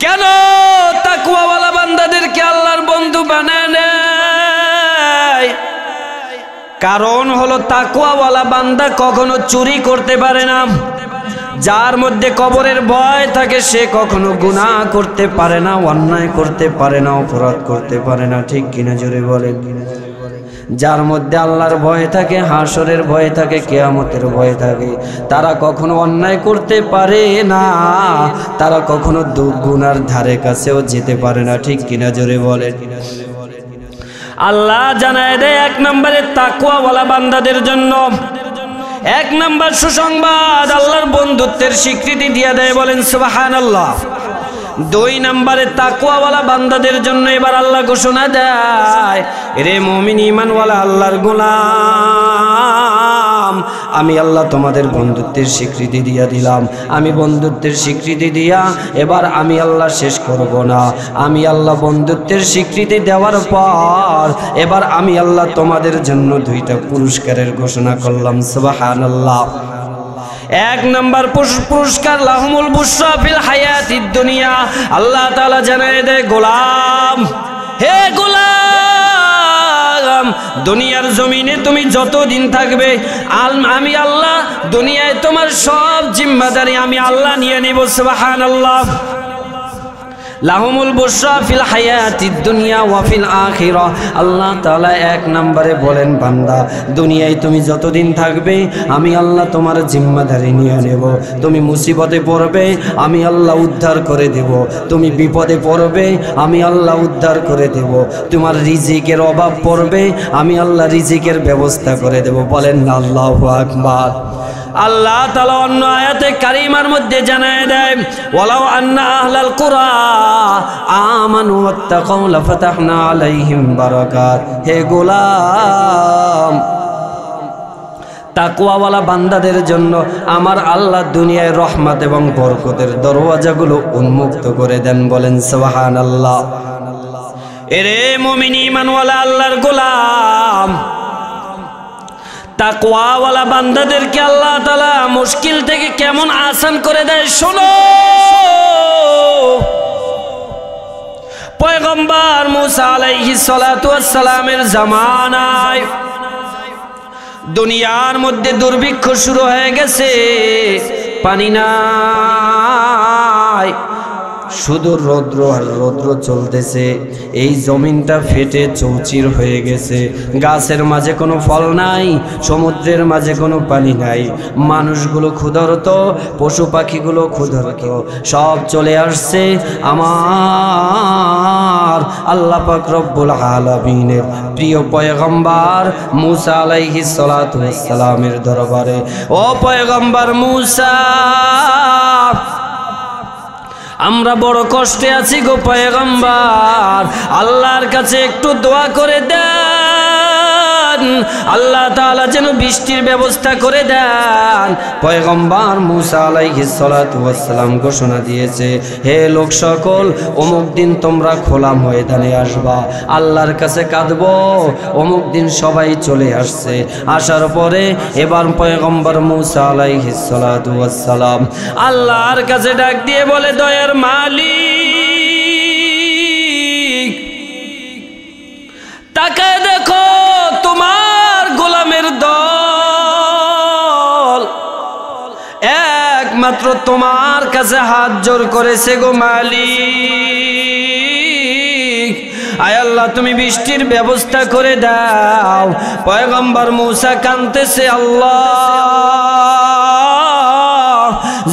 কেন তাকওয়াওয়ালা বান্দাদেরকে আল্লাহর বন্ধু বানায় নেয়? কারণ হলো তাকওয়াওয়ালা বান্দা কখনো চুরি করতে পারে না। যার মধ্যে কবরের ভয় থাকে সে কখনো গুনাহ করতে পারে না, অন্যায় করতে পারে না, অপরাধ করতে পারে না। ঠিক কিনা জোরে বলেন? যার মধ্যে আল্লাহর ভয় থাকে, হাসরের ভয় থাকে, কিয়ামতের ভয় থাকে, তারা কখনো অন্যায় করতে পারে না, তারা কখনো গুনার ধারে কাছেও যেতে পারে না। ঠিক কিনা জোরে বলেন? আল্লাহ জানায় দেয় 1 নম্বরে তাকওয়াওয়ালা বান্দাদের জন্য 1 নম্বর সুসংবাদ, আল্লাহর বন্ধুত্বের স্বীকৃতি দিয়ে দেয়। বলেন সুবহানাল্লাহ। 2 নম্বরে তাকওয়াওয়ালা বান্দাদের জন্য এবার আল্লাহ ঘোষণা দেয়, রে মুমিন ঈমানওয়ালা আল্লাহর গোলাম, আমি আল্লাহ তোমাদের বন্ধুত্বের স্বীকৃতি দিয়া দিলাম। আমি বন্ধুত্বের স্বীকৃতি দিয়া এবার আমি আল্লাহ শেষ করব না। আমি আল্লাহ বন্ধুত্বের স্বীকৃতি দেওয়ার পর এবার আমি আল্লাহ তোমাদের জন্য 2টা পুরস্কারের ঘোষণা করলাম। সুবহানাল্লাহ। 1 নম্বর পুরস্কার লাহুমুল বুশরা ফিল হায়াতিদ দুনিয়া। আল্লাহ তাআলা জানায় দেয়, গোলাম, হে গোলাম, দুনিয়ার জমিনে তুমি যতদিন থাকবে আমি আল্লাহ দুনিয়ায় তোমার সব জিম্মাদারি আমি আল্লাহ নিয়ে নেব। সুবহানাল্লাহ। লাহুমুল বুশরা ফিল হায়াতিদ দুনিয়া ওয়া ফিল আখিরাহ। আল্লাহ তাআলা 1 নম্বরে বলেন, বান্দা দুনিয়ায় তুমি যতদিন থাকবে আমি আল্লাহ তোমার জিম্মাদারি নিয়ে নেব। তুমি মুসিবতে পড়বে আমি আল্লাহ উদ্ধার করে দেব, তুমি বিপদে পড়বে আমি আল্লাহ উদ্ধার করে দেব, তোমার রিজিকের অভাব পড়বে আমি আল্লাহ রিজিকের ব্যবস্থা করে দেব। বলেন না আল্লাহু আকবার। আল্লাহ তাআলা অন্য আয়াতে কারিমার মধ্যে জানায় দেয়, ওয়ালাউ আন্না আহলাল কুরা আমানু ওয়াত্তাকাউ লাফাতাহনা আলাইহিম বারাকাত। হে গোলাম, তাকওয়াওয়ালা বান্দাদের জন্য আমার আল্লাহ দুনিয়ায় রহমত এবং বরকতের দরওয়াজাগুলো উন্মুক্ত করে দেন। বলেন সুবহানাল্লাহ। এরে মুমিন ঈমানওয়ালা আল্লাহর গোলাম, তাকওয়াওয়ালা বান্দাদেরকে আল্লাহ তাআলা মুশকিল থেকে কেমন আসান করে দেয় শোনো। পয়গম্বর মুসা আলাইহিস সালাতু ওয়াস সালামের জামানায় দুনিয়ার মধ্যে দুর্ভিক্ষ শুরু হয়ে গেছে, পানি নাই, শুধু রৌদ্র আর রৌদ্র চলতেছে। এই জমিনটা ফেটে চৌচির হয়ে গেছে, গাছের মাঝে কোনো ফল নাই, সমুদ্রের মাঝে কোনো পানি নাই, মানুষগুলো ক্ষুধার্ত, পশু পাখিগুলো ক্ষুধার্ত, সব চলে আসছে আমার আল্লাহ পাক রব্বুল আলামিনের প্রিয় পয়গম্বর মুসা আলাইহিস সালাতু ওয়াস সালামের দরবারে। ও পয়গম্বর মুসা, আমরা বড় কষ্টে আছি গো পয়গম্বর, আল্লাহর কাছে একটু দোয়া করে দেন, আল্লাহ তাআলা যেন বৃষ্টির ব্যবস্থা করে দেন। পয়গম্বর মুসা আলাইহিস সালাতু ওয়াস সালাম ঘোষণা দিয়েছে, হে লোক সকল, অমুক দিন তোমরা খোলা ময়দানে আসবা, আল্লাহর কাছে কাঁদবো। অমুক দিন সবাই চলে আসছে, আসার পরে এবার পয়গম্বর মুসা আলাইহিস সালাতু ওয়াস সালাম আল্লাহর কাছে ডাক দিয়ে বলে, দয়ার মালিক, তাকায় দেখো তোমার গোলামের দল একমাত্র তোমার কাছে হাত জোর করেছে গো মালিক। আয় আল্লাহ, তুমি বৃষ্টির ব্যবস্থা করে দাও। পয়গম্বর মুসা কাঁদতেছে, আল্লাহ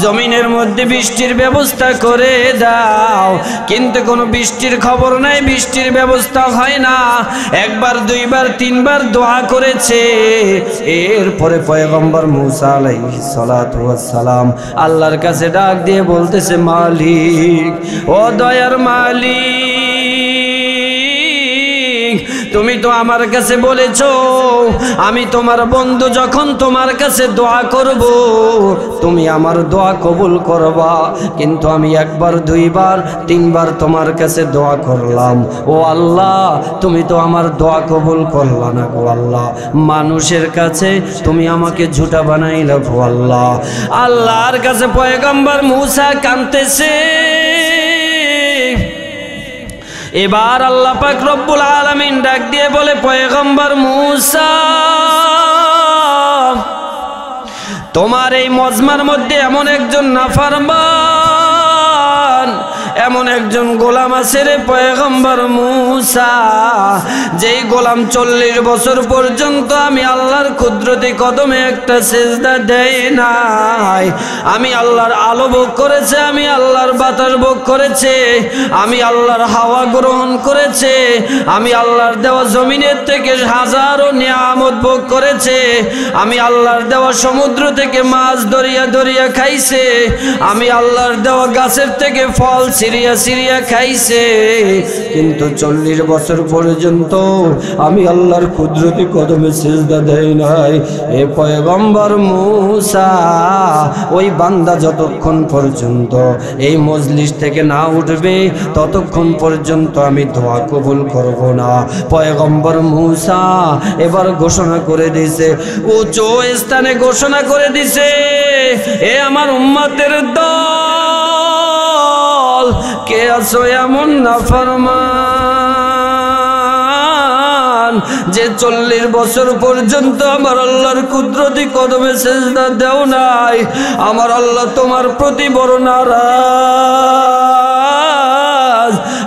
জমিনের মধ্যে বৃষ্টির ব্যবস্থা করে দাও, কিন্তু কোনো বৃষ্টির খবর নাই, বৃষ্টির ব্যবস্থা হয় না। 1 বার 2 বার 3 বার দোয়া করেছে। এরপরে পয়গম্বর মুসা আলাইহিস সালাতু ওয়াস সালাম আল্লাহর কাছে ডাক দিয়ে বলতেছে, মালিক, ও দয়ার মালিক, তুমি তো আমার কাছে বলেছো আমি তোমার বন্ধু, যখন তোমার কাছে দোয়া করব তুমি আমার দোয়া কবুল করবা, কিন্তু আমি 1 বার 2 বার 3 বার তোমার কাছে দোয়া করলাম, ও আল্লাহ তুমি তো আমার দোয়া কবুল করলা না গো আল্লাহ। মানুষের কাছে তুমি আমাকে ঝুটা বানাইলা গো আল্লাহ। আল্লাহর কাছে পয়গম্বর মুসা কাঁদতেছে, এবার আল্লাহ পাক রব্বুল আলামিন ডাক দিয়ে বলে, পয়গম্বর মূসা, তোমার এই মজমার মধ্যে এমন একজন নাফরমান, এমন একজন গোলাম আছে রে পয়গম্বর মূসা, যেই গোলাম 40 বছর পর্যন্ত আমি আল্লাহর কুদরতি কদমে একটা সিজদা দেই নাই। আমি আল্লাহর আলো ভোগ করেছে, আমি আল্লাহর বাতাস ভোগ করেছে, আমি আল্লাহর হাওয়া গ্রহণ করেছে, আমি আল্লাহর দেওয়া জমিনের থেকে হাজারো নিয়ামত ভোগ করেছে, আমি আল্লাহর দেওয়া সমুদ্র থেকে মাছ দরিয়া দরিয়া খাইছে, আমি আল্লাহর দেওয়া গাছের থেকে ফল সিরিয়া সিরিয়া খাইছে, কিন্তু 40 বছর পর্যন্ত আমি আল্লাহর কুদরতি কদমে সিজদা দেই নাই। এ পয়গম্বর মূসা, ওই বান্দা যতক্ষণ পর্যন্ত এই মজলিস থেকে না উঠবে ততক্ষণ পর্যন্ত আমি দোয়া কবুল করব না। পয়গম্বর মূসা এবার ঘোষণা করে দিয়েছে, উঁচু স্থানে ঘোষণা করে দিছে, এ আমার উম্মতের দল, কে আছো এমন নাফরমান যে 40 বছর পর্যন্ত আমার আল্লাহর কুদরতি কদমে সিজদা দেও নাই? আমার আল্লাহ তোমার প্রতি বড় নারাজ,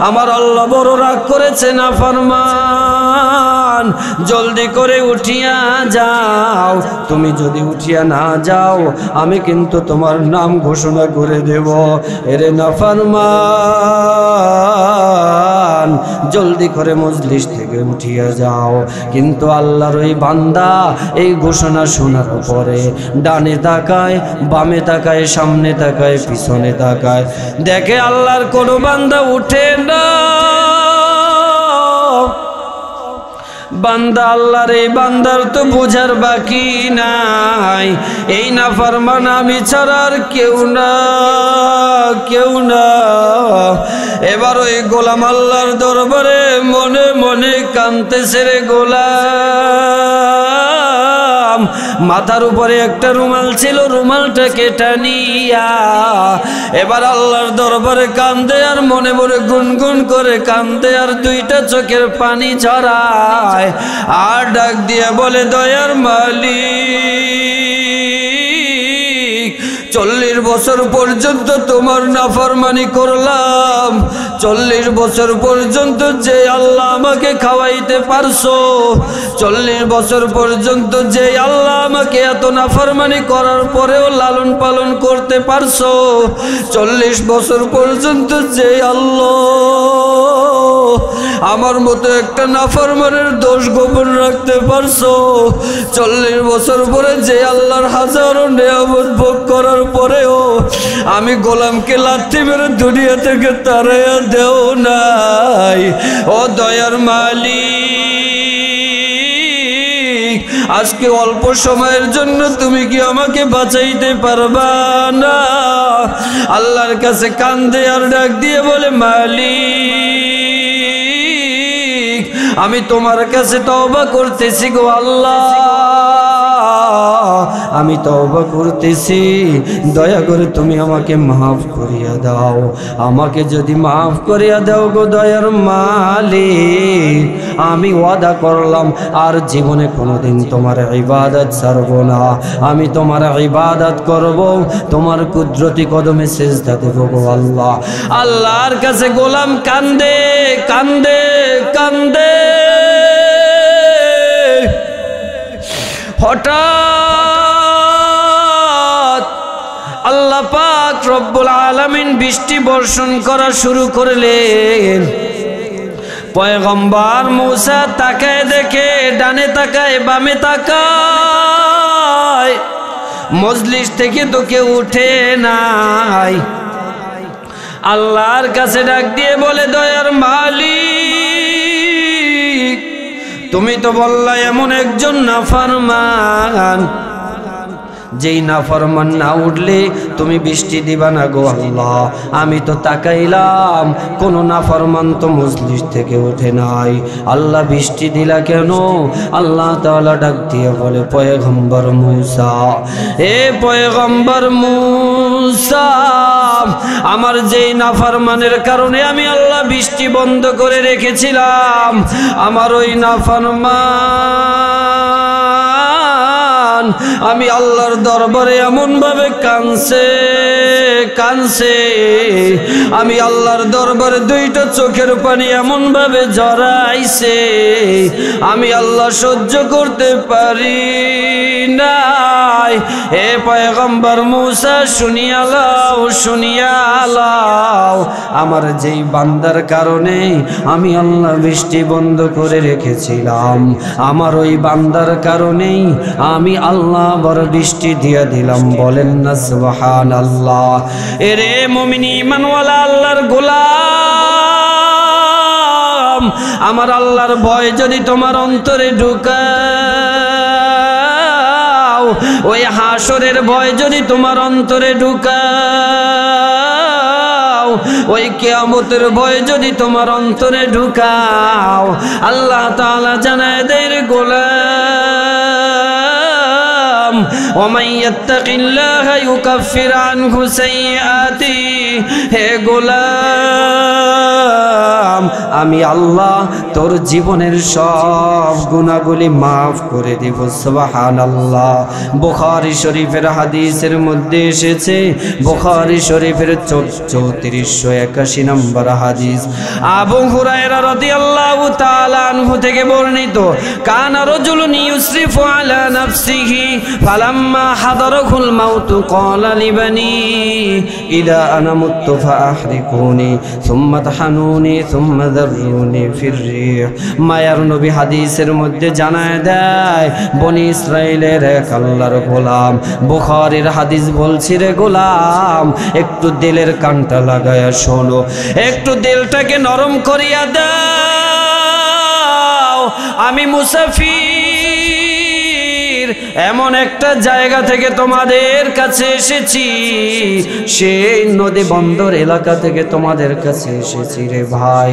আমার আল্লাহ বড় রাগ করেছে। নাফরমান, জলদি করে উঠিয়া যাও। তুমি যদি উঠিয়া না যাও আমি কিন্তু তোমার নাম ঘোষণা করে দেব। এরে নাফরমান, জলদি করে মজলিস থেকে উঠিয়া যাও। কিন্তু আল্লাহর ওই বান্দা এই ঘোষণা শোনার পরে ডানে তাকায়, বামে তাকায়, সামনে তাকায়, পিছনে তাকায়, দেখে আল্লাহর কোনো বান্দা উঠে না। বান্দা আল্লাহর এই বান্দার তো বোঝার বাকি নাই, এই নাফরমান আমি ছাড়া আর কেউ না, কেউ না। এবার ওই গোলাম আল্লাহর দরবারে মনে মনে কাঁদতেছে রে গোলাম। মাথার উপরে একটা রুমাল ছিল, রুমালটাকে টানিয়া এবার আল্লাহর দরবারে কান্দে, আর মনে মনে গুনগুন করে কান্দে, আর দুইটা চোখের পানি ঝরায়, আর ডাক দিয়ে বলে, দয়ার মালিক, 40 বছর পর্যন্ত তোমার নাফরমানি করলাম, 40 বছর পর্যন্ত যে আল্লাহ আমাকে খাওয়াইতে পারছো, 40 বছর পর্যন্ত যে আল্লাহ আমাকে এত নাফরমানি করার পরেও লালন পালন করতে পারছো, 40 বছর পর্যন্ত যে আল্লাহ আমার মতো একটা নাফরমানের দোষ গোপন রাখতে পারছো, 40 বছর পরে যে আল্লাহর হাজারো নিয়ামত ভোগ করার পরেও আমি গোলামকে লাথি মেরে দুনিয়া থেকে তাড়াইয়া দেও নাই। ও দয়ার মালিক, আজকে অল্প সময়ের জন্য তুমি কি আমাকে বাঁচাইতে পারবা না? আল্লাহর কাছে কান্দে আর ডাক দিয়ে বলে, মালিক, আমি তোমার কাছে তওবা করতেছি গো আল্লাহ, আমি তওবা করতেছি, দয়া করে তুমি আমাকে মাফ করিয়া দাও। আমাকে যদি মাফ করিয়া দাও গো দয়ার মালিক, আমি ওয়াদা করলাম আর জীবনে কোনোদিন তোমার ইবাদত ছাড়ব না, আমি তোমার ইবাদত করব, তোমার কুদরতি কদমে সিজদা দেব গো আল্লাহ। আল্লাহর কাছে গোলাম কান্দে কান্দে কান্দে, হঠাৎ আল্লাহ পাক রব্বুল আলামিন বৃষ্টি বর্ষণ করা শুরু করলেন। পয়গম্বর মূসা তাকায় দেখে, ডানে তাকায়, বামে তাকায়, মজলিস থেকে তো কেউ উঠে নাই। আল্লাহর কাছে ডাক দিয়ে বলে, দয়ার মালিক, তুমি তো বললা এমন একজন নাফরমান, যেই নাফরমান না উঠলে তুমি বৃষ্টি দিবা না গো আল্লাহ। আমি তো তাকাইলাম কোন নাফরমান তো মজলিস থেকে উঠে নাই, আল্লাহ বৃষ্টি দিলা কেন? আল্লাহ তাআলা ডাক দিয়ে বলে, পয়গম্বর মূসা, এ পয়গম্বর মূসা, মুসা, আমার যেই নাফরমানের কারণে আমি আল্লাহ বৃষ্টি বন্ধ করে রেখেছিলাম, আমার ওই নাফরমান আমি আল্লাহর দরবারে এমন ভাবে কাঁদছে, আমি আল্লাহর দরবারে দুইটা চোখের পানি এমন ভাবে ঝরাইছে, আমি আল্লাহ সহ্য করতে পারি নাই। হে পয়গম্বর মুসা, শুনিয়া লাও, আমার যেই বান্দার কারণে আমি আল্লাহ বৃষ্টি বন্ধ করে রেখেছিলাম, আমার ওই বান্দার কারণেই আমি আল্লাহ বড় বৃষ্টি দিয়ে দিলাম। বলেন না সুবহানাল্লাহ। এরে মুমিন ঈমানওয়ালা আল্লাহর গোলাম, আমার আল্লাহর ভয় যদি তোমার অন্তরে ঢুকাও, ওই হাসরের ভয় যদি তোমার অন্তরে ঢুকাও, ওই কিয়ামতের ভয় যদি তোমার অন্তরে ঢুকাও, আল্লাহ তাআলা জানায় দেয় রে গোলাম, ওমান ইয়াত্তাকিল্লাহা ইউকাফির আনহু সাইয়্যাতি, হে গোলাম আমি আল্লাহ তোর জীবনের সব গুনাহগুলি মাফ করে দেব। সুবহানাল্লাহ। বুখারী শরীফের হাদিসের মধ্যে এসেছে, বুখারী শরীফের 3481 নম্বর হাদিস, আবু হুরায়রা রাদিয়াল্লাহু তাআলা আনহু থেকে বর্ণিত, কানা রাজুলুন ইউসরিফু আলা নাফসিহি ফালাম্মা হাদারাহুল মাউতু ক্বালা লিবানি ইদা আনা মুতু ফাআহরিকুনি সুম্মা তাহানুনি সুম্মা যারুনি ফির রিহ। মায়ার নবী হাদিসের মধ্যে জানায় দেয়, বনি ইসরাইলের এক আল্লাহর গোলাম, বুখারীর হাদিস বলছি রে গোলাম, একটু দিলের কানটা লাগায়া শোনো, একটু দিলটাকে নরম করিয়া দাও। আমি মুসাফির, এমন একটা জায়গা থেকে তোমাদের কাছে এসেছি, সেই নদী বন্দর এলাকা থেকে তোমাদের কাছে এসেছি রে ভাই।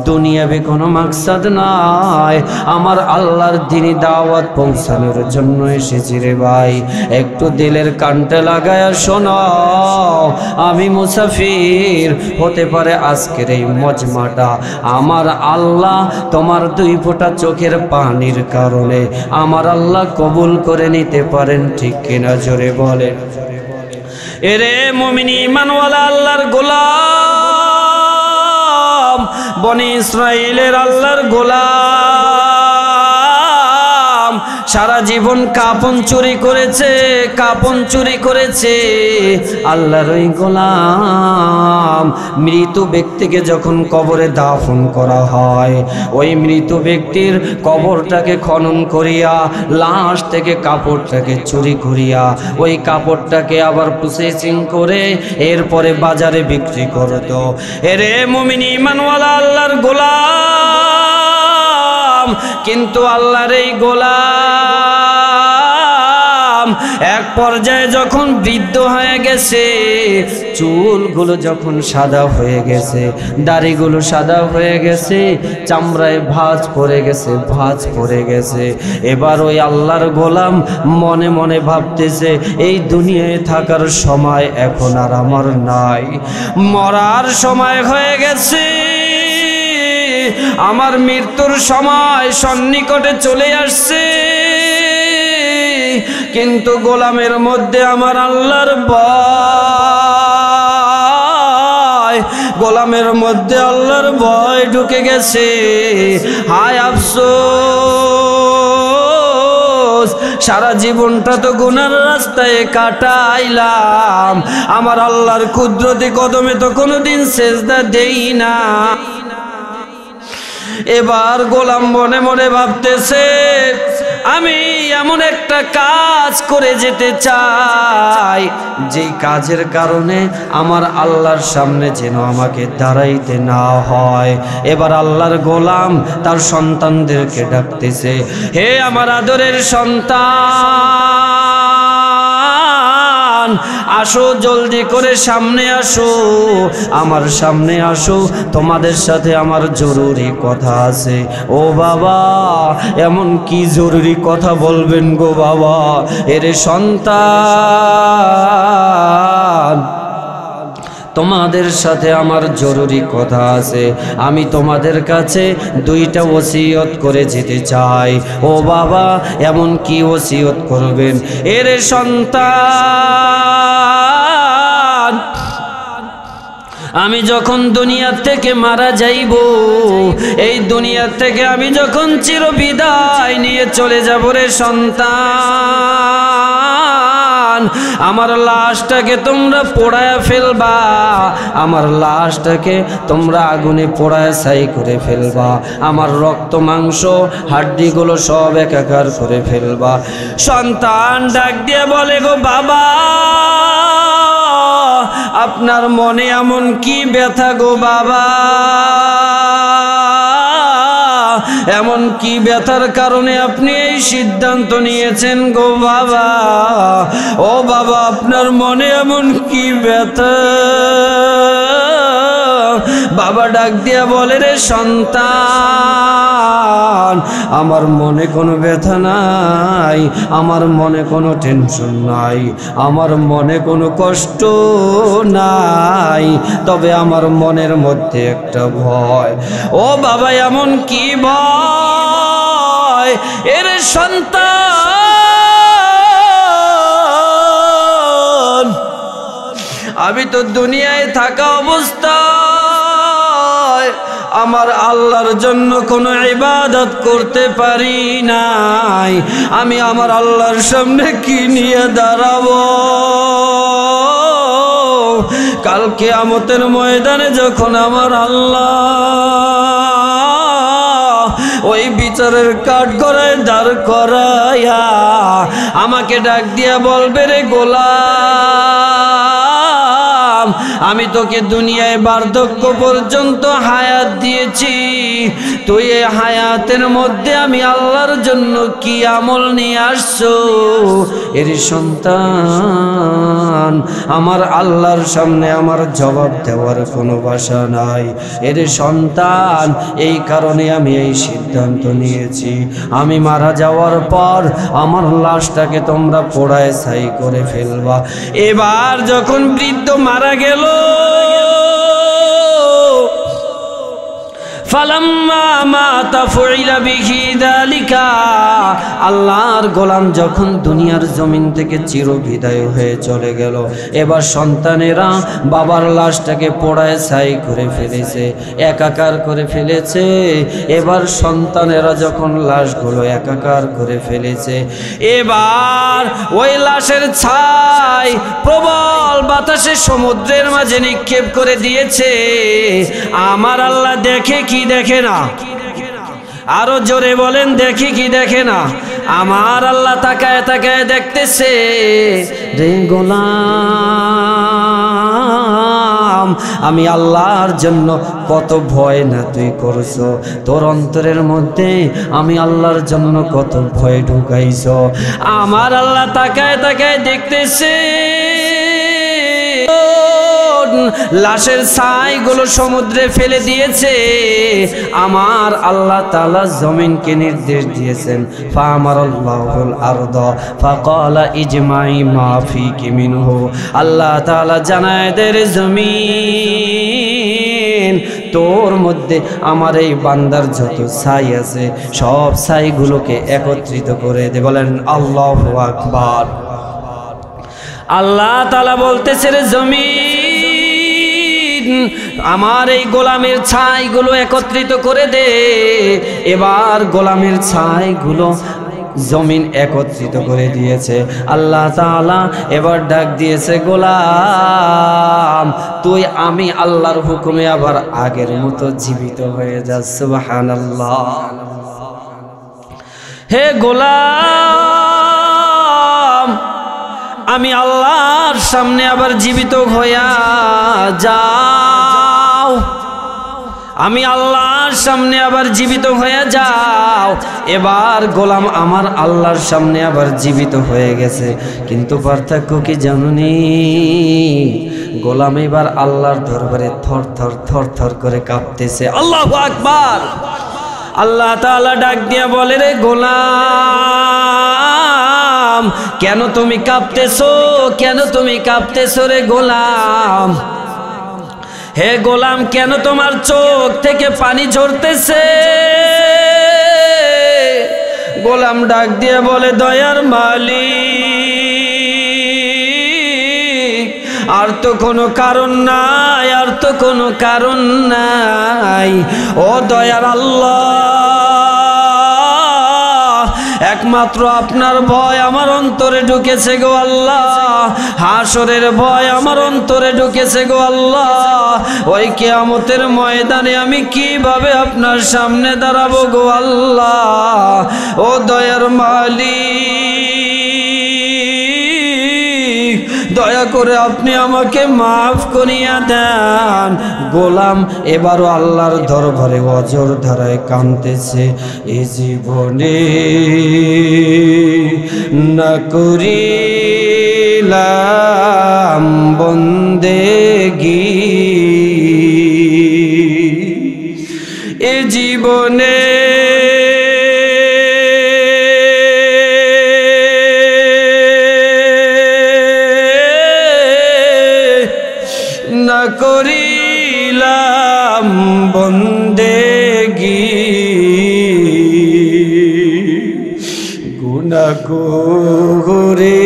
দুনিয়াবে কোনো মাকসাদ নাই, আমার আল্লাহর দ্বীনি দাওয়াত পৌঁছানোর জন্য এসেছি রে ভাই। একটু দিলের কানটা লাগায়া শোনো, আমি মুসাফির, হতে পারে আজকের এই মজমাটা আমার আল্লাহ তোমার 2 ফোঁটা চোখের পানির কারণে আমার আল্লাহ কবুল করে নিতে পারেন, ঠিক কিনা জোরে বলেন। এরে মুমিন ঈমানওয়ালা আল্লাহর গোলাম, বনি ইসরাইলের আল্লাহর গোলাম, সারা জীবন কাপন চুরি করেছে আল্লাহর ওই গোলাম। মৃত ব্যক্তিকে যখন কবরে দাফন করা হয়, ওই মৃত ব্যক্তির কবরটাকে খনন করিয়া লাশ থেকে কাপড়টাকে চুরি করিয়া ওই কাপড়টাকে আবার প্রসেসিং করে এরপরে বাজারে বিক্রি করত। এরে মুমিন ঈমানওয়ালা আল্লাহর গোলাম, কিন্তু আল্লাহর এই গোলাম এক পর্যায়ে যখন বৃদ্ধ হয়ে গেছে, চুলগুলো যখন সাদা হয়ে গেছে, দাড়িগুলো সাদা হয়ে গেছে, চামড়ায় ভাঁজ পড়ে গেছে, এবার ওই আল্লাহর গোলাম মনে মনে ভাবতেছে, এই দুনিয়ায় থাকার সময় এখন আর আমার নাই, মরার সময় হয়ে গেছে, আমার মৃত্যুর সময় সন্নিকটে চলে আসছে। কিন্তু গোলামের মধ্যে আমার আল্লাহর ভয়, গোলামের মধ্যে আল্লাহর ভয় ঢুকে গেছে। হায় আফসোস, সারা জীবনটা তো গুনার রাস্তায় কাটাইলাম, আমার আল্লাহর কুদরতি কদমে তো কোনোদিন সেজদা দেই না। এবার গোলাম মনে মনে ভাবতেছে, আমি এমন একটা কাজ করে যেতে চাই, যেই কাজের কারণে আমার আল্লাহর সামনে যেন আমাকে দাঁড়াইতে না হয়। এবার আল্লাহর গোলাম তার সন্তানদেরকে ডাকতেছে, হে আমার আদরের সন্তান, আসো জলদি করে সামনে আসো, আমার সামনে আসো, তোমাদের সাথে আমার জরুরি কথা আছে। ও বাবা, এমন কি জরুরি কথা বলবেন গো বাবা? এরে সন্তান, তোমাদের সাথে আমার জরুরি কথা আছে। আমি তোমাদের কাছে দুইটা ওসিয়ত করে যেতে চাই। ও বাবা, এমন কি ওসিয়ত করবেন? এরে সন্তান, আমি যখন দুনিয়া থেকে মারা যাইব, এই দুনিয়া থেকে আমি যখন চিরবিদায় নিয়ে চলে যাব রে সন্তান, আমার লাশটাকে তোমরা পোড়ায় ফেলবা, আমার লাশটাকে তোমরা আগুনে পোড়ায় ছাই করে ফেলবা, আমার রক্ত মাংস হাড্ডিগুলো সব একাকার করে ফেলবা। সন্তান ডাক দিয়ে বলে, গো বাবা, আপনার মনে এমন কি ব্যথা গো বাবা? এমন কি ব্যথার কারণে আপনি এই সিদ্ধান্ত নিয়েছেন গো বাবা? ও বাবা, আপনার মনে এমন কি ব্যথা? বাবা ডাক দিয়া বলে, রে সন্তান, আমার মনে কোনো ব্যথা নাই, আমার মনে কোনো টেনশন নাই, আমার মনে কোনো কষ্ট নাই, তবে আমার মনের মধ্যে একটা ভয়। ও বাবা, এমন কি ভয়? এর সন্তান, আমি তো দুনিয়ায় থাকা অবস্থায় আমার আল্লাহর জন্য কোনো ইবাদত করতে পারি নাই। আমি আমার আল্লাহর সামনে কি নিয়ে দাঁড়াবো? কাল কিয়ামতের ময়দানে যখন আমার আল্লাহ ওই বিচারের কাঠগড়ায় দাঁড় করাইয়া আমাকে ডাক দিয়া বলবে, রে গোলাম, আমি তোকে দুনিয়ায় বার্ধক্য পর্যন্ত হায়াত দিয়েছি, তুই এই হায়াতের মধ্যে আমি আল্লাহর জন্য কি আমল নিয়ে আসছো? এর সন্তান, আমার আল্লাহর সামনে আমার জবাব দেওয়ার কোনো ভাষা নাই। এর সন্তান, এই কারণে আমি এই সিদ্ধান্ত নিয়েছি, আমি মারা যাওয়ার পর আমার লাশটাকে তোমরা পোড়ায় ছাই করে ফেলবা। এবার যখন বৃদ্ধ মারা গেল, আল্লাহর গোলাম যখন দুনিয়ার জমিন থেকে চিরবিদায় হয়ে চলে গেল, এবার সন্তানেরা বাবার লাশটাকে পোড়ায় ছাই করে ফেলেছে, একাকার করে ফেলেছে। এবার সন্তানেরা যখন লাশগুলো একাকার করে ফেলেছে, এবার ওই লাশের ছাই প্রবল বাতাসে সমুদ্রের মাঝে নিক্ষেপ করে দিয়েছে। আমার আল্লাহ দেখে কি দেখে না? আরো জোরে বলেন, দেখে কি দেখে না? আমার আল্লাহ তাকায় তাকায় দেখতেছে, রে গোলাম, আমি আল্লাহর জন্য কত ভয় না তুই করছো, তোর অন্তরের মধ্যে আমি আল্লাহর জন্য কত ভয় ঢুকাইছো। আমার আল্লাহ তাকায় তাকায় দেখতেছে, লাশের ছাইগুলো সমুদ্রে ফেলে দিয়েছে। আমার আল্লাহ তাআলা জমিনকে নির্দেশ দিয়েছেন, ফামারাল্লাহুল আরদা ফাকালা ইজমাই মা ফিকি মিনহু। আল্লাহ তাআলা জানায় দেয়, জমিন, তোর মধ্যে আমার এই বান্দার যত ছাই আছে সব ছাইগুলোকে একত্রিত করে দে। বলেন আল্লাহু আকবার। আল্লাহ তাআলা বলতেছে, রে জমিন, আমার এই গোলামের ছাইগুলো একত্রিত করে দে। এবার গোলামের ছাইগুলো জমিন একত্রিত করে দিয়েছে। আল্লাহ তাআলা এবার ডাক দিয়েছে, গোলাম, তুই আমি আল্লাহর হুকুমে আবার আগের মতো জীবিত হয়ে যা। সুবহানাল্লাহ। হে গোলাম, আমি আল্লাহর সামনে আবার জীবিত হইয়া যাও। আমি আল্লাহর সামনে আবার জীবিত হয়ে যাও। এবার গোলাম আমার আল্লাহর সামনে আবার জীবিত হয়ে গেছে, কিন্তু পার্থক্য কি জানুনি? গোলাম এবার আল্লাহর দরবারে থর থর থর থর করে কাঁপতেছে। আল্লাহু আকবার। আল্লাহ তাআলা ডাক দিয়া বলে, রে গোলাম, কেন তুমি কাঁপতেছো? কেন তুমি কাঁপতেছো রে গোলাম? হে গোলাম, কেন তোমার চোখ থেকে পানি ঝরতেছে? গোলাম ডাক দিয়ে বলে, দয়ার মালিক, আর তো কোনো কারণ নাই, আর তো কোনো কারণ নাই। ও দয়ার আল্লাহ, একমাত্র আপনার ভয় আমার অন্তরে ঢুকেছে গো আল্লাহ। হাসরের ভয় আমার অন্তরে ঢুকেছে গো আল্লাহ। ওই কিয়ামতের ময়দানে আমি কিভাবে আপনার সামনে দাঁড়াবো গো আল্লাহ। ও দয়ার মালিক, দয়া করে আপনি আমাকে মাফ করিয়া দেন। গোলাম এবারও আল্লাহর দরবারে অজর ধারায় কাঁদতেছে। এ জীবনে না করিলাম বন্দেগী, এ জীবনে না করিলাম বন্দেগী, গুনাহ করে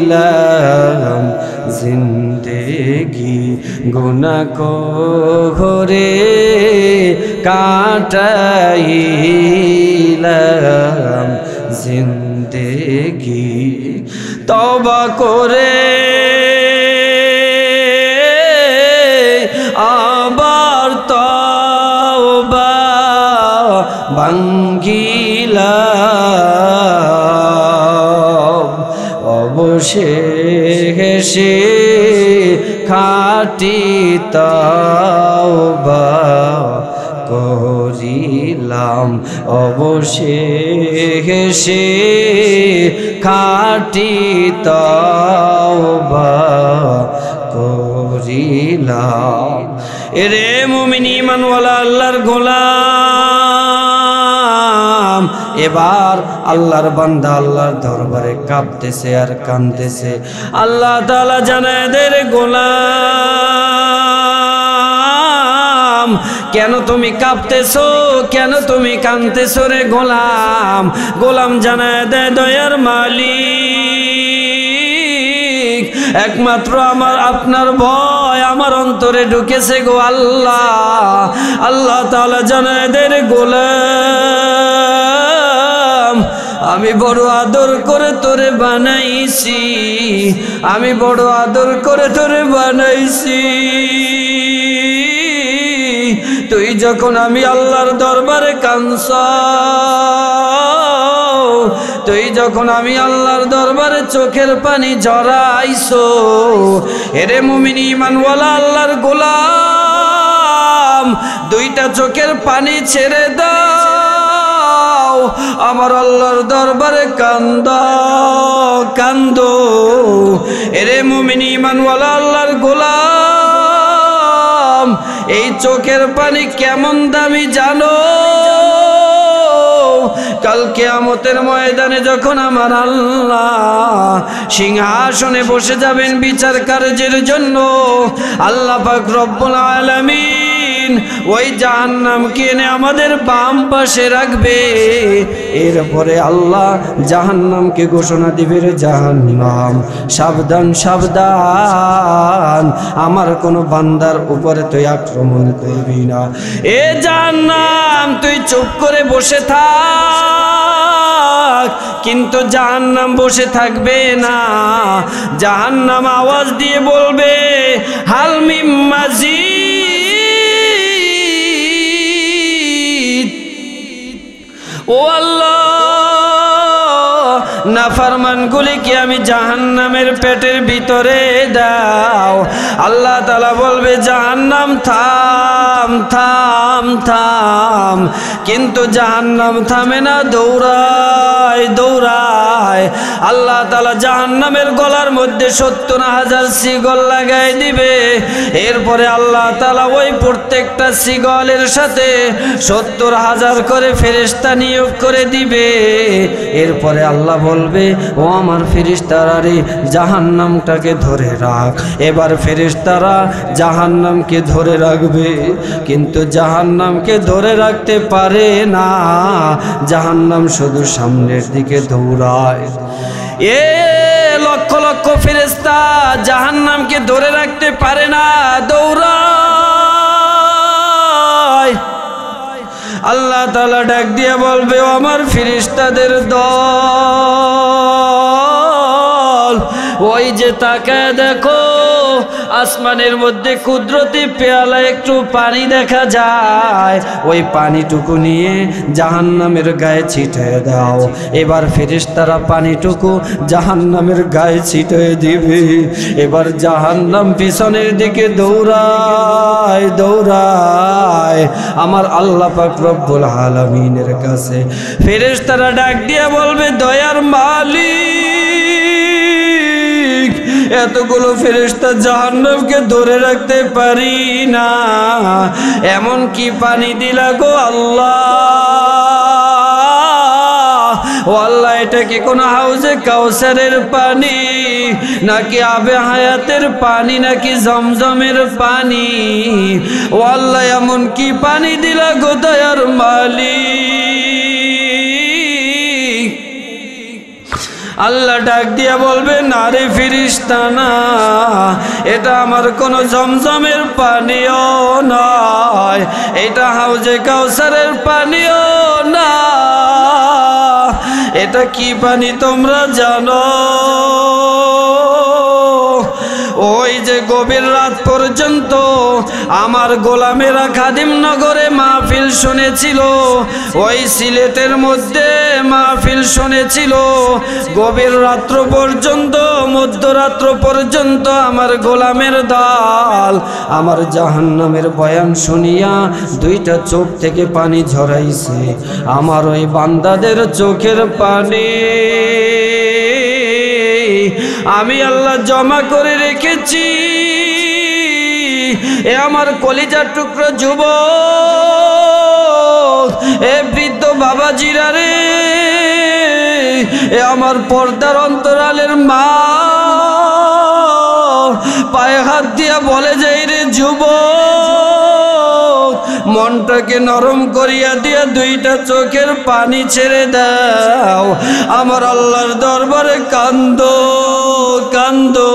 কাটাইলাম জিন্দেগি, গুনাহ করে কাটাইলাম জিন্দেগি। তওবা করে আবার তওবা ভাঙ্গিলাম, অবশেষে খাঁটি তওবা করিলাম, অবশেষে খাঁটি তওবা করিলাম। এরে মুমিন ঈমানওয়ালা আল্লাহর গোলাম, এবার আল্লাহর বান্দা আল্লাহর দরবারে কাঁপতেছে আর কাঁদতেছে। আল্লাহ তাআলা জানায় দেয়, রে গোলাম, কেন তুমি কাঁপতেছো? কেন তুমি কাঁদতেছো রে গোলাম? গোলাম জানায় দেয়, দয়ার মালিক, একমাত্র আমার আপনার ভয় আমার অন্তরে ঢুকেছে গো আল্লাহ। আল্লাহ তাআলা জানায় দেয়, রে গোলাম, আমি বড় আদর করে তোরে বানাইছি, আমি বড় আদর করে তোরে বানাইছি। তুই যখন আমি আল্লাহর দরবারে কাঁদছ, তুই যখন আমি আল্লাহর দরবারে চোখের পানি ঝরাইছো, এরে মুমিন ঈমানওয়ালা আল্লাহর গোলাম, দুইটা চোখের পানি ছেড়ে দাও, আমার আল্লাহর দরবারে কান্দো কান্দো। এরে মুমিন ঈমানওয়ালা আল্লাহর গোলাম, এই চোখের পানি কেমন দামি জানো? কাল কিয়ামতের ময়দানে যখন আমার আল্লাহ সিংহাসনে বসে যাবেন বিচার কার্যের জন্য, আল্লাহ পাক রব্বুল আলামিন ওই জাহান্নামকে এনে আমাদের বাম পাশে রাখবে। এরপরে আল্লাহ জাহান্নামকে ঘোষণা দিবে, রে জাহান্নাম, সাবধান সাবধান, আমার কোনো বান্দার উপরে তুই আক্রমণ করবি না। এ জাহান্নাম, তুই চুপ করে বসে থাক। কিন্তু জাহান্নাম বসে থাকবে না, জাহান্নাম আওয়াজ দিয়ে বলবে, হাল মিম মাজিদ। ও আল্লাহ, নাফরমানগুলিকে আমি জাহান্নামের পেটের ভিতরে দাও। আল্লাহ তাআলা বলবে জাহান্নাম থাম থাম থাম, কিন্তু জাহান্নাম থামে না, দৌড়ায় দৌড়ায়। আল্লাহ তাআলা জাহান্নামের গলার মধ্যে 70,000 শিকল লাগাই দিবে। এরপরে আল্লাহ তাআলা ওই প্রত্যেকটা শিকলের সাথে 70,000 করে ফেরেশতা নিয়োগ করে দিবে। এরপরে আল্লাহ বলবে ও আমার ফেরেশতারা রে, জাহান্নামটাকে ধরে রাখ। এবার ফেরেশতারা জাহান্নামকে ধরে রাখবে, কিন্তু জাহান্নামকে ধরে রাখতে পারে না। জাহান্নাম শুধু সামনের দিকে দৌড়ায়। এ লক্ষ লক্ষ ফেরেশতা জাহান্নামকে ধরে রাখতে পারে না, দৌড়ায়। আল্লাহ তাআলা ডাক দিয়ে বলবে ও আমার ফেরেশতাদের দল, ওই যে তাকায় দেখো আসমানের মধ্যে কুদরতি পেয়ালা একটু পানি দেখা যায়, ওই পানিটুকু নিয়ে জাহান্নামের গায়ে ছিটিয়ে দাও। এবার ফেরেশতারা পানিটুকু জাহান্নামের গায়ে ছিটিয়ে দিবে। এবার জাহান্নাম পিছনের দিকে দৌড়ায় দৌড়ায় আমার আল্লাহ পাক রব্বুল আলামিনের কাছে। ফেরেশতারা ডাক দিয়ে বলবে দয়ার মালিক, এতগুলো ফেরেশতা জাহান্নামকে ধরে রাখতে পারি না, এমন কি পানি দিলা গো আল্লাহ? ও আল্লাহ, এটা কি কোন হাউজে কাউসারের পানি, নাকি আবে হায়াতের পানি, নাকি জমজমের পানি? ও আল্লাহ, এমন কি পানি দিলা গো দয়ার মালিক? আল্লাহ ডাক দিয়া বলবে না রে ফেরেশতা না, এটা আমার কোন জমজমের পানিও নয়, এটা হাউজে কাউসারের পানিও না। এটা কি পানি তোমরা জানো? ওই যে গভীর রাত পর্যন্ত আমার গোলামেরা খাদিমনগরে মাহফিল শুনেছিল, ওই সিলেটের মধ্যে মাহফিল শুনেছিল, গভীর রাত্র পর্যন্ত, মধ্যরাত্র পর্যন্ত আমার গোলামের দল আমার জাহান্নামের বয়ান শুনিয়া দুইটা চোখ থেকে পানি ঝরাইছে। আমার ওই বান্দাদের চোখের পানি আমি আল্লাহ জমা করে রেখেছি। এ আমার কলিজার টুকরো যুবক, এ বৃদ্ধ বাবাজিরা রে, এ আমার পর্দার অন্তরালের মা, পায়ে হাত দিয়া বলে যাই রে যুবক, মনটাকে নরম করিয়া দিয়া দুইটা চোখের পানি ছেড়ে দাও। আমার আল্লাহর দরবারে কান্দো কান্দো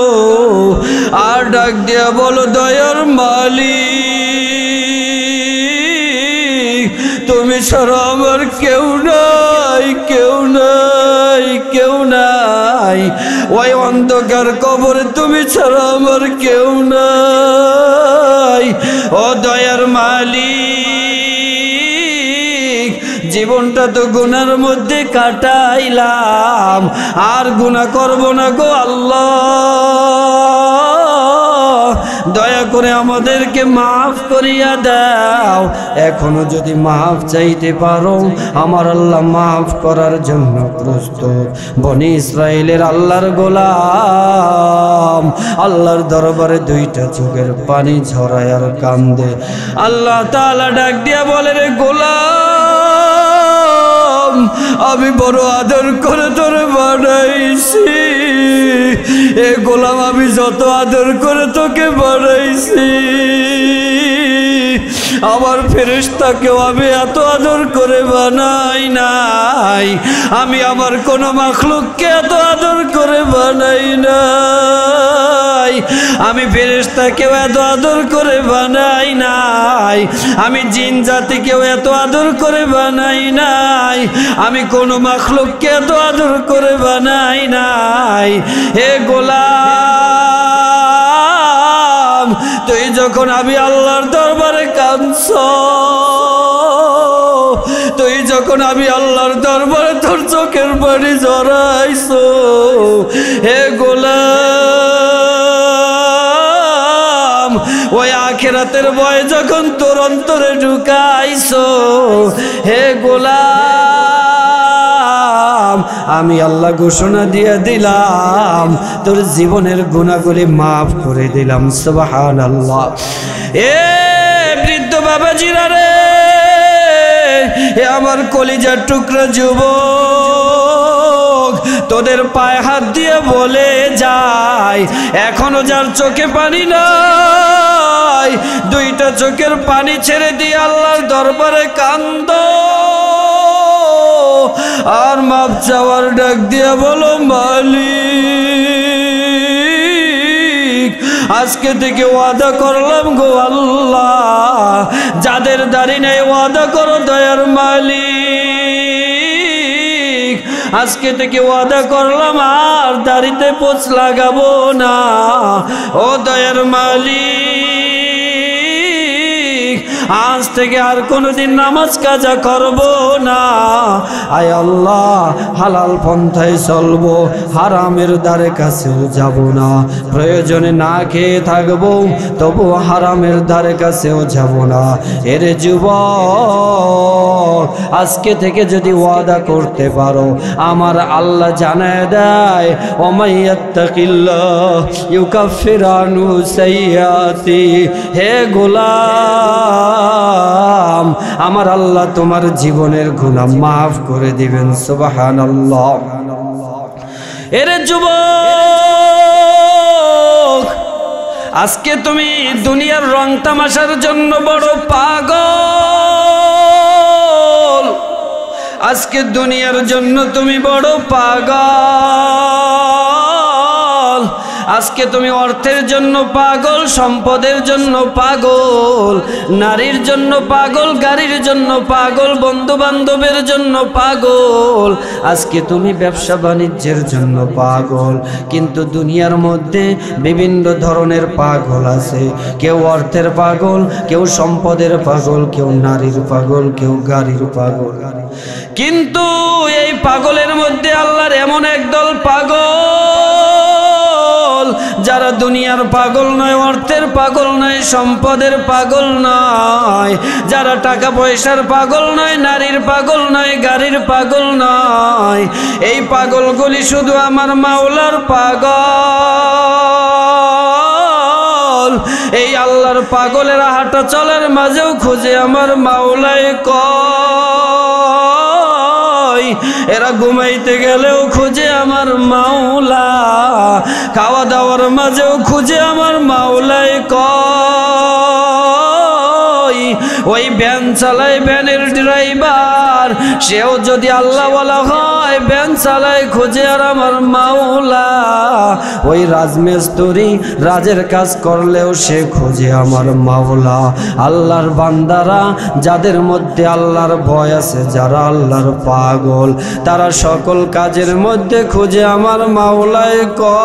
আর ডাক দিয়া বলো দয়ার মালিক, তুমি ছাড়া আমার কেউ নাই, কেউ নাই, কেউ নাই। ওই অন্ধকার কবরে তুমি ছাড়া আমার কেউ নাই। ও দয়ার মালিক, জীবনটা তো গুনার মধ্যে কাটাইলাম, আর গুনাহ করব না গো আল্লাহ, দয়া করে আমাদেরকে মাফ করিয়া দাও। এখনো যদি মাফ চাইতে পারো, আমার আল্লাহ মাফ করার জন্য প্রস্তুত। বনি ইসরাইলের আল্লাহর গোলাম আল্লাহর দরবারে দুইটা চোখের পানি ঝরায় আর কান্দে। আল্লাহ তাআলা ডাক দিয়া বলে রে গোলাম, আমি বড় আদর করে তোরে বানাইছি। এ গোলাম, আমি যত আদর করে তোকে বানাইছি, আমার ফেরেশতাকেও আমি এত আদর করে বানাই নাই। আমি আমার কোনো মাখলুককে এত আদর করে বানাই নাই। আমি ফেরেশতাকেও এত আদর করে বানাই নাই। আমি জিন জাতিকেও এত আদর করে বানাই নাই। আমি কোনো মাখলুককে এত আদর করে বানাই নাই। হে গোলাম, তুই যখন আমি আল্লাহর দরবারে কাঁদছ, তুই যখন যখন আমি আল্লাহর দরবারে তোর চোখের পানি ঝরাইছো, হে গোলাম, ওই আখিরাতের ভয় যখন তোর অন্তরে ঢুকাইছো, হে গোলাম, আমি আল্লাহ ঘোষণা দিয়ে দিলাম তোর জীবনের গুনাহগুলি মাফ করে দিলাম। সুবহানাল্লাহ। এ বৃদ্ধ বাবাজিরা রে, এ আমার কলিজার টুকরা যুবক, তোদের পায়ে হাত দিয়ে বলে যায়, এখনো যার চোখে পানি নাই, দুইটা চোখের পানি ছেড়ে দিয়ে আল্লাহর দরবারে কান্দো আর মাপ চাওয়ার ডাক দিয়ে বলো, মালিক, আজকে থেকে ওয়াদা করলাম গো আল্লাহ, যাদের দাড়ি নেই ওয়াদা করো দয়ার মালিক, আজকে থেকে ওয়াদা করলাম আর দাড়িতে পোঁছ লাগাবো না, ও দয়ার মালিক, আজ থেকে আর কোনোদিন নামাজ কাজা করব না। আয় আল্লাহ, হালাল পন্থায় চলবো, হারামের দ্বারে কাছেও যাব না, প্রয়োজনে না খেয়ে থাকবো তবু হারামের দ্বারে কাছেও যাব না। এর যুবক, আজকে থেকে যদি ওয়াদা করতে পারো, আমার আল্লাহ জানায় দেয়, ওমাইয়াত্তাকিল্লাহ ইউকাফির আনহু সাইয়্যাতি, হে গোলাম, আমার আল্লাহ তোমার জীবনের গুনাহ মাফ করে দিবেন। সুবহানাল্লাহ। এর যুবক, আজকে তুমি দুনিয়ার রং তামাশার জন্য বড় পাগল, আজকে দুনিয়ার জন্য তুমি বড় পাগল, আজকে তুমি অর্থের জন্য পাগল, সম্পদের জন্য পাগল, নারীর জন্য পাগল, গাড়ির জন্য পাগল, বন্ধু বান্ধবের জন্য পাগল, আজকে তুমি ব্যবসা বাণিজ্যের জন্য পাগল। কিন্তু দুনিয়ার মধ্যে বিভিন্ন ধরনের পাগল আছে, কেউ অর্থের পাগল, কেউ সম্পদের পাগল, কেউ নারীর পাগল, কেউ গাড়ির পাগল। কিন্তু এই পাগলের মধ্যে আল্লাহর এমন একদল পাগল, যারা দুনিয়ার পাগল নয়, অর্থের পাগল নয়, সম্পদের পাগল নয়, যারা টাকা পয়সার পাগল নয়, নারীর পাগল নয়, গাড়ির পাগল নয়, এই পাগলগুলি শুধু আমার মাওলার পাগল। এই আল্লাহর পাগলের হাঁটা চলার মাঝেও খুঁজে আমার মাওলায় কয়, এরা ঘুমাইতে গেলেও খুঁজে আমার মাওলা, খাওয়া দাওয়ার মাঝেও খুঁজে আমার মাওলায় কয়। ওই ভ্যান চালায়, ভ্যানের ড্রাইভার, সেও যদি আল্লাহওয়ালা হয়, ভ্যান চালায় খুঁজে আর আমার মাওলা। ওই রাজমিস্ত্রি রাজের কাজ করলেও সে খুঁজে আমার মাওলা। আল্লাহর বান্দারা, যাদের মধ্যে আল্লাহর ভয় আছে, যারা আল্লাহর পাগল, তারা সকল কাজের মধ্যে খুঁজে আমার মাওলায় কয়।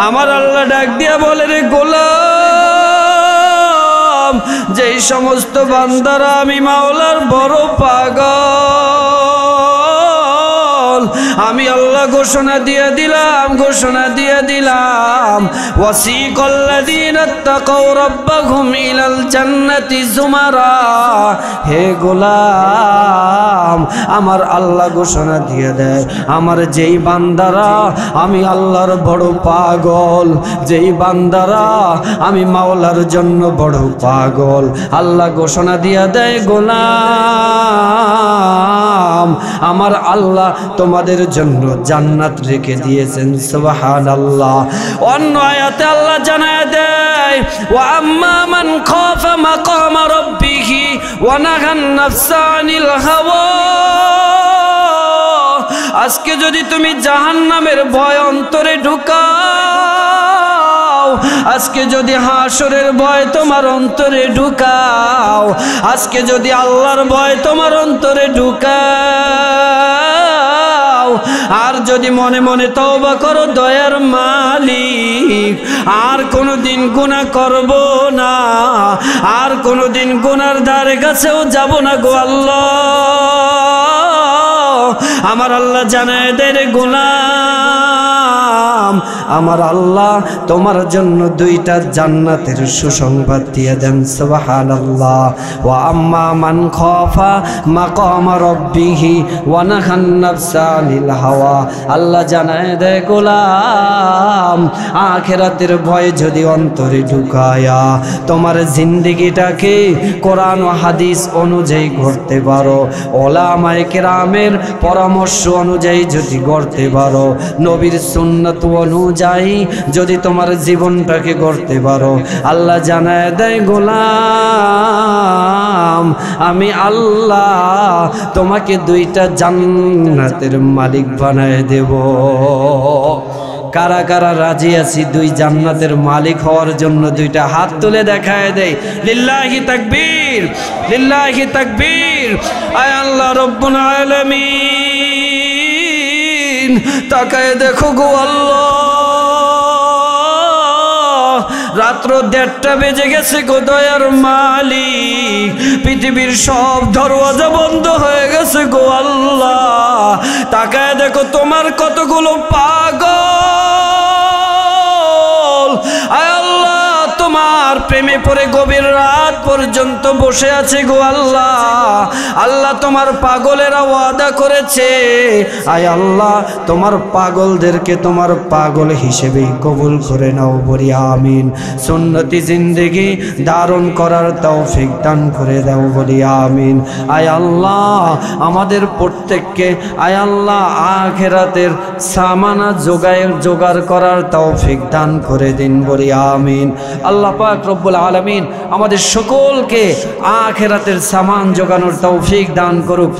আমার আল্লাহ ডাক দিয়া বলে, রে গোলাম, যেই সমস্ত বান্দারা আমি মাওলার বড় পাগল, আমি আল্লাহ ঘোষণা দিয়ে দিলাম, ঘোষণা দিয়ে দিলাম, ওয়াসিকাল্লাযীনা তাকাউ রাব্বাহুম ইলাল জান্নাতি যুমারা। হে গোলাম, আমার আল্লাহ ঘোষণা দিয়ে দেয়, আমার যেই বান্দারা আমি আল্লাহর বড় পাগল, যেই বান্দারা আমি মাওলার জন্য বড় পাগল, আল্লাহ ঘোষণা দিয়ে দেয়, গোলাম, আমার আল্লাহ তোমাদের জন্য জান্নাত রেখে দিয়েছেন। সুবহানাল্লাহ। অন্য আয়াতে আল্লাহ জানায় দেয়, ওয়া আম্মা মান খাফা মাকামা রাব্বিহি ওয়া নাহান নাফসা আনিল হাওয়া। আজকে যদি তুমি জাহান্নামের ভয় অন্তরে ঢুকাও, আজকে যদি হাসরের ভয় তোমার অন্তরে ঢুকাও, আজকে যদি আল্লাহর ভয় তোমার অন্তরে ঢুকাও, আর যদি মনে মনে তওবা করো দয়ার মালিক আর কোনোদিন গুনাহ করব না, আর কোনোদিন গুনার ধারে কাছেও যাব না গো আল্লাহ। আমার আল্লাহ জানায় দেয় রে গোলাম, আমার আল্লাহ তোমার জন্য দুইটা জান্নাতের সুসংবাদ দিয়ে দেন। সুবহানাল্লাহ। ওয়া আম্মা মান খাফা মাকাম রাব্বিহি ওয়া নাহান নাফসা আনিল হাওয়া। আল্লাহ জানায় দেয় গোলাম, আখিরাতের ভয় যদি অন্তরে ঢুকায়া তোমার জিন্দেগিটাকে কোরআন ও হাদিস অনুযায়ী গড়তে পারো, ওলামায়ে কেরামের পরামর্শ অনুযায়ী যদি গড়তে পারো, নবীর সুন্নাত অনুযায়ী যদি তোমার জীবনটাকে গড়তে পারো, আল্লাহ জানায় দেয় গোলাম আমি আল্লাহ তোমাকে দুইটা জান্নাতের মালিক বানায় দেব। কারা কারা রাজি আছি দুই জান্নাতের মালিক হওয়ার জন্য? দুইটা হাত তুলে দেখায় দেয়। লিল্লাহি তাকবীর, লিল্লাহি তাকবীর। আয় আল্লাহ রব্বুল আলামিন, তাকায় দেখো গো আল্লাহ, রাত্র 1:30 বেজে গেছে গো দয়ার মালিক, পৃথিবীর সব দরওয়াজা বন্ধ হয়ে গেছে গো আল্লাহ। তাকায় দেখো তোমার কতগুলো পাগল আয় আল্লাহ তোমার প্রেমে পড়ে গভীর রাত পর্যন্ত বসে আছে গো আল্লাহ। আল্লাহ তোমার পাগলেরা ওয়াদা করেছে, আয় আল্লাহ তোমার পাগলদেরকে তোমার পাগল হিসেবেই কবুল করে নাও, বলি আমিন। সুন্নতি জিন্দেগি ধারণ করার তৌফিক দান করে দাও, বলি আমিন। আয় আল্লাহ আমাদের প্রত্যেককে আয় আল্লাহ আখিরাতের সামানা জোগাড় করার তৌফিক দান করে দিন, বলি আমিন। আল্লাহ পাক রব্বুল আলামিন আমাদের সকলকে আখিরাতের সামান জোগানোর তৌফিক দান করুক।